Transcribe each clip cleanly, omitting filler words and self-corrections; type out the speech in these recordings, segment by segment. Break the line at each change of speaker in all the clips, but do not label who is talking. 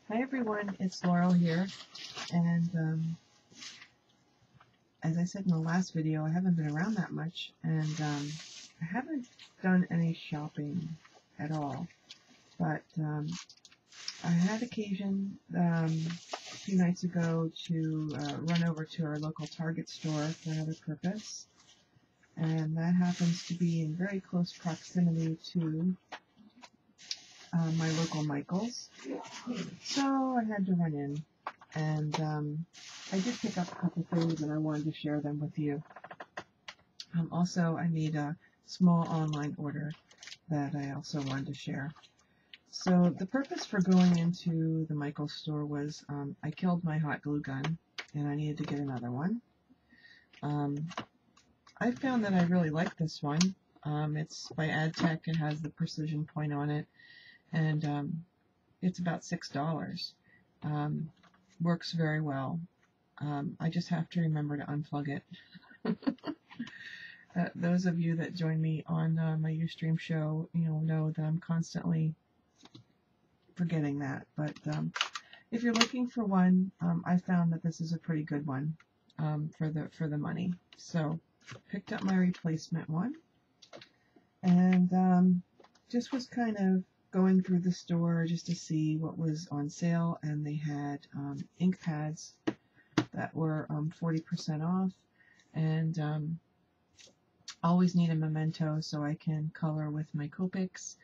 Hi everyone, it's Laurel here, and as I said in the last video, I haven't been around that much, and I haven't done any shopping at all, but I had occasion a few nights ago to run over to our local Target store for another purpose, and that happens to be in very close proximity to my local Michael's. So I had to run in, and I did pick up a couple things and I wanted to share them with you. Also, I made a small online order that I also wanted to share. So the purpose for going into the Michael's store was I killed my hot glue gun and I needed to get another one. I found that I really like this one. It's by AdTech. It has the precision point on it, and it's about $6. Works very well. I just have to remember to unplug it. Those of you that join me on my Ustream show, know that I'm constantly forgetting that. But if you're looking for one, I found that this is a pretty good one for the money. So picked up my replacement one, and just was kind of going through the store just to see what was on sale, and they had ink pads that were 40% off, and always need a memento so I can color with my Copics,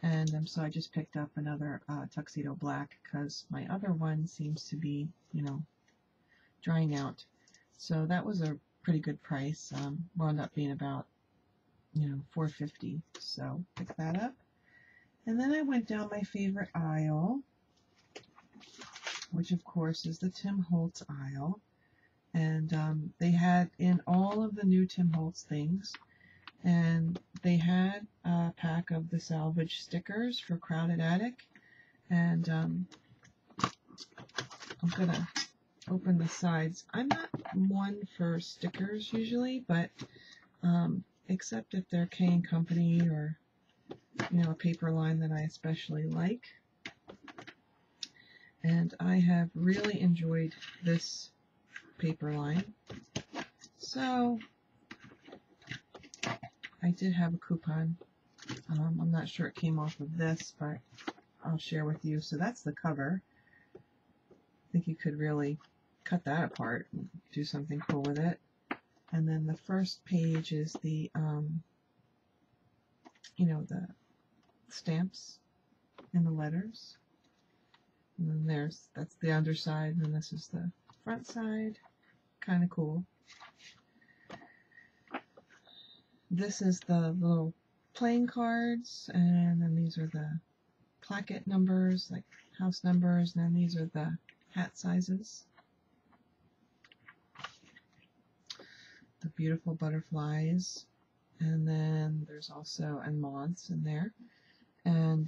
and so I just picked up another tuxedo black because my other one seems to be, drying out. So that was a pretty good price. Wound up being about, $4.50. So picked that up. And then I went down my favorite aisle, which of course is the Tim Holtz aisle. And they had in all of the new Tim Holtz things, and they had a pack of the salvage stickers for Crowded Attic. And I'm going to open the sides. I'm not one for stickers usually, but except if they're K & Company or a paper line that I especially like. And I have really enjoyed this paper line. So I did have a coupon. I'm not sure it came off of this, but I'll share with you. So that's the cover. I think you could really cut that apart and do something cool with it. And then the first page is the the stamps and the letters, and then that's the underside, and this is the front side. Kind of cool. This is the little playing cards, and then these are the placket numbers, like house numbers, and then these are the hat sizes. The beautiful butterflies, and then there's also and moths in there. And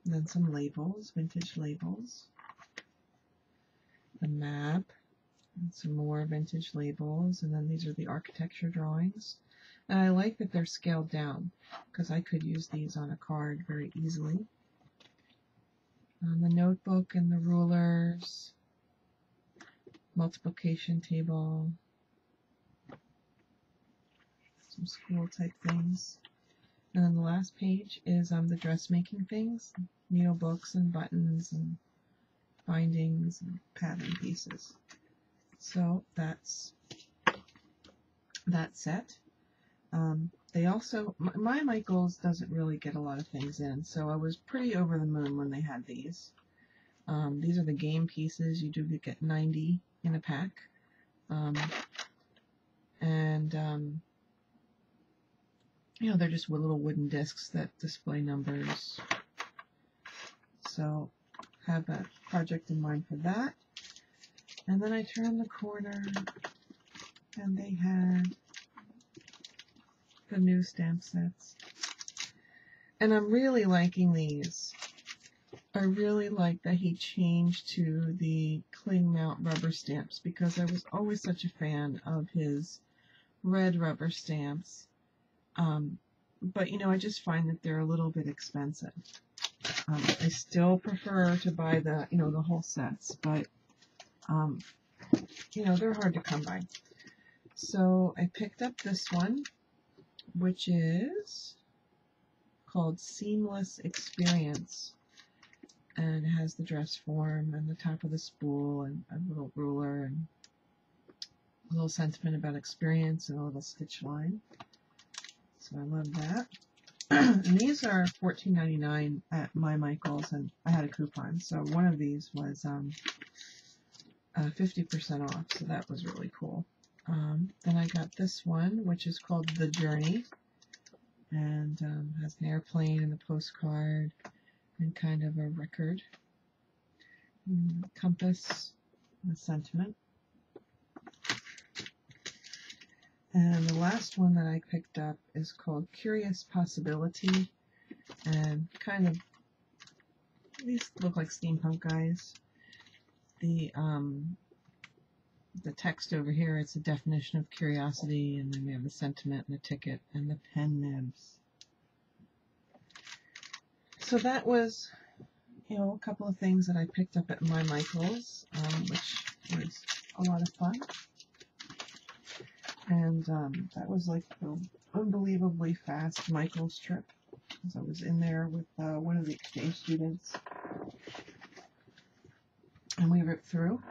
then some labels, vintage labels, the map, and some more vintage labels, and then these are the architecture drawings. And I like that they're scaled down because I could use these on a card very easily. The notebook and the rulers, multiplication table, some school type things. And then the last page is the dressmaking things, needle books and buttons and bindings and pattern pieces. So that's that set. They also, my Michael's doesn't really get a lot of things in, so I was pretty over the moon when they had these. These are the game pieces. You do get 90 in a pack. They're just little wooden discs that display numbers. So have a project in mind for that. And then I turned the corner, and they had the new stamp sets. And I'm really liking these. I really like that he changed to the cling mount rubber stamps because I was always such a fan of his red rubber stamps. But I just find that they're a little bit expensive. I still prefer to buy the, the whole sets, but, they're hard to come by. So I picked up this one, which is called Seamless Experience. And it has the dress form and the top of the spool and a little ruler and a little sentiment about experience and a little stitch line. So I love that. And these are $14.99 at My Michael's, and I had a coupon. So one of these was 50% off, so that was really cool. Then I got this one, which is called The Journey, and has an airplane and a postcard and kind of a record, compass, and a sentiment. And the last one that I picked up is called Curious Possibility, and kind of, these look like steampunk guys. The text over here, it's a definition of curiosity, and then we have the sentiment and the ticket and the pen nibs. So that was, a couple of things that I picked up at My Michael's, which was a lot of fun. And that was like an unbelievably fast Michael's trip, because I was in there with one of the exchange students, and we ripped through.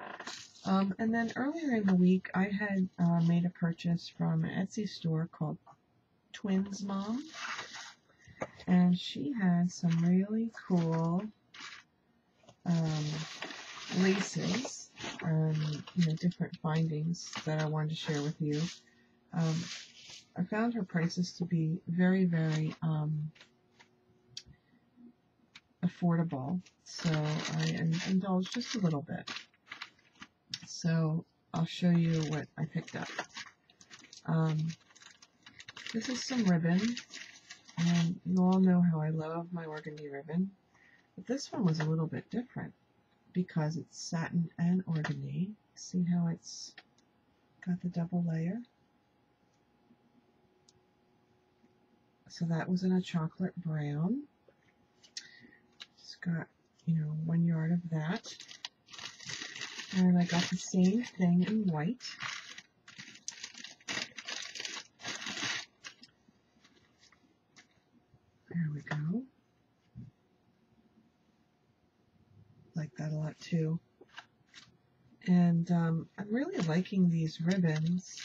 And then earlier in the week, I had made a purchase from an Etsy store called TwinsMom, and she had some really cool laces and different findings that I wanted to share with you. I found her prices to be very, very affordable, so I indulged just a little bit. So I'll show you what I picked up. This is some ribbon, and you all know how I love my organdy ribbon, but this one was a little bit different because it's satin and organdy. See how it's got the double layer? So that was in a chocolate brown. It's got, 1 yard of that. And I got the same thing in white. There we go. Like that a lot too. And I'm really liking these ribbons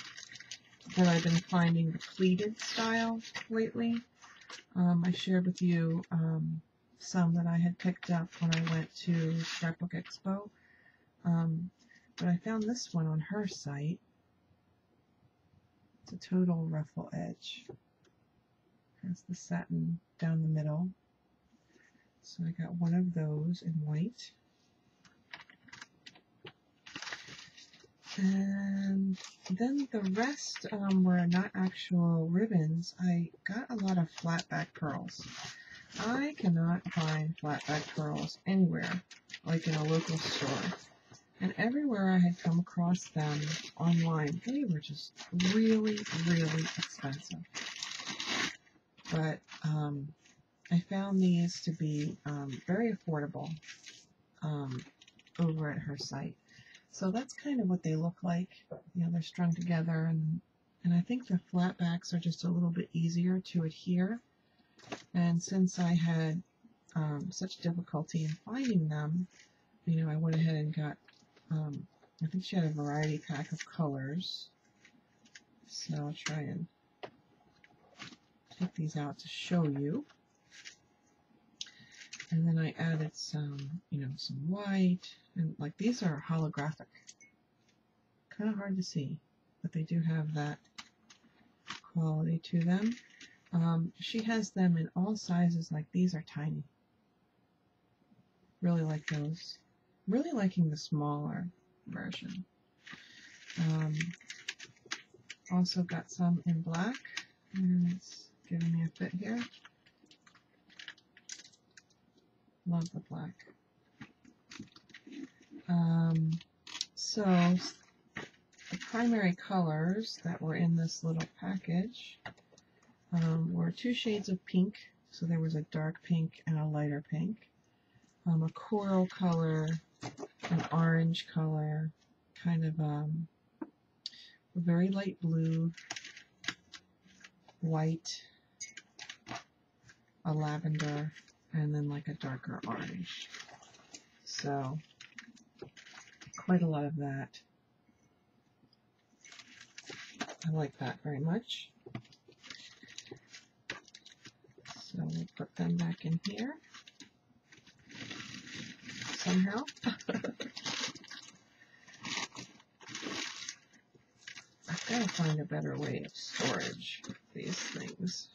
that I've been finding, the pleated style lately. I shared with you some that I had picked up when I went to Scrapbook Expo. But I found this one on her site. It's a total ruffle edge. Has the satin down the middle. So I got one of those in white. And then the rest were not actual ribbons. I got a lot of flat back pearls. I cannot find flat back pearls anywhere, like in a local store. And everywhere I had come across them online, they were just really, really expensive. But I found these to be very affordable over at her site. So that's kind of what they look like. They're strung together, and I think the flat backs are just a little bit easier to adhere. And since I had such difficulty in finding them, I went ahead and got, I think she had a variety pack of colors. So I'll try and take these out to show you. And then I added some, some white, and like these are holographic. Kind of hard to see, but they do have that quality to them. She has them in all sizes, like these are tiny. Really like those. Really liking the smaller version. Also got some in black, and it's giving me a fit here. Love the black. So the primary colors that were in this little package were 2 shades of pink. So there was a dark pink and a lighter pink. a coral color, an orange color, kind of a very light blue, white, a lavender, and then like a darker orange. So quite a lot of that. I like that very much. So we'll put them back in here somehow. I've got to find a better way of storage these things,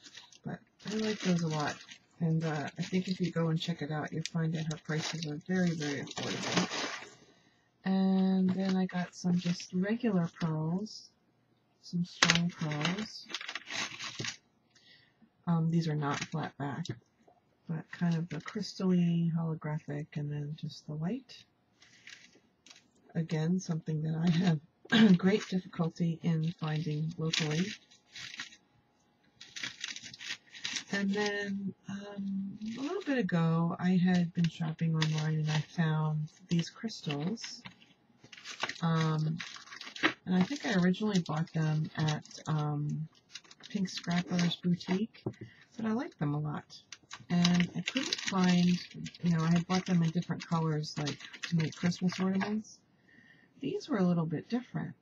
but I like those a lot. And I think if you go and check it out, you'll find that her prices are very, very affordable. And then I got some just regular pearls, some strong pearls. These are not flat back, but kind of the crystal-y, holographic, and then just the white. Again, something that I have great difficulty in finding locally. And then a little bit ago, I had been shopping online and I found these crystals. And I think I originally bought them at Pink Scrapper's Boutique, but I like them a lot. And I couldn't find, I had bought them in different colors, like to make Christmas ornaments. These were a little bit different.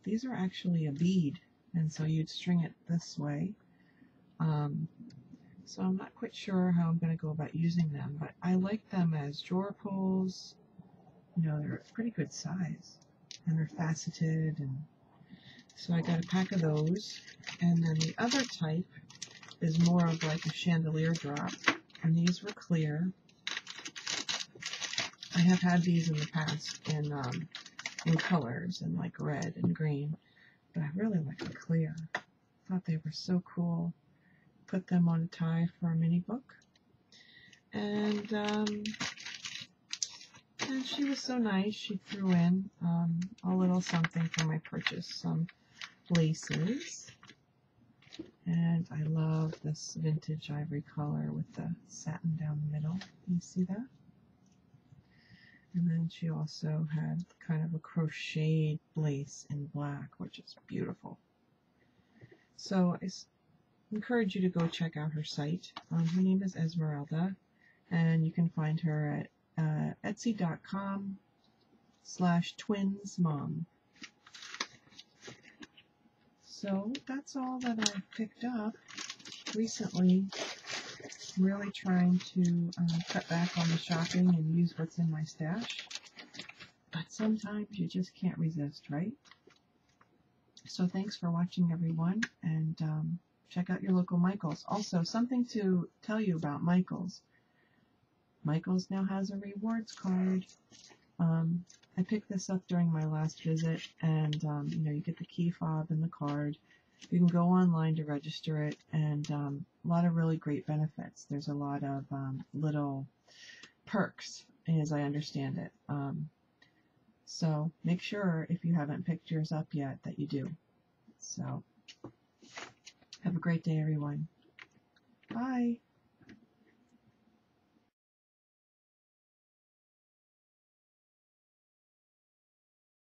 These are actually a bead, and so you'd string it this way. So I'm not quite sure how I'm going to go about using them, but I like them as drawer pulls. They're a pretty good size, and they're faceted, and so I got a pack of those. And then the other type is more of like a chandelier drop, and these were clear. I have had these in the past in colors, and like red and green, but I really like the clear. I thought they were so cool. Put them on a tie for a mini book, and she was so nice. She threw in a little something for my purchase, some laces, and I love this vintage ivory color with the satin down the middle. You see that? And then she also had kind of a crocheted lace in black, which is beautiful. So I encourage you to go check out her site. Her name is Esmeralda, and you can find her at etsy.com/TwinsMom. So that's all that I've picked up recently. I'm really trying to cut back on the shopping and use what's in my stash, but sometimes you just can't resist, right? So thanks for watching, everyone, and check out your local Michaels. Also, something to tell you about Michaels. Michaels now has a rewards card. I picked this up during my last visit, and you get the key fob and the card. You can go online to register it, and a lot of really great benefits. There's a lot of little perks, as I understand it. So make sure, if you haven't picked yours up yet, that you do. So have a great day, everyone. Bye.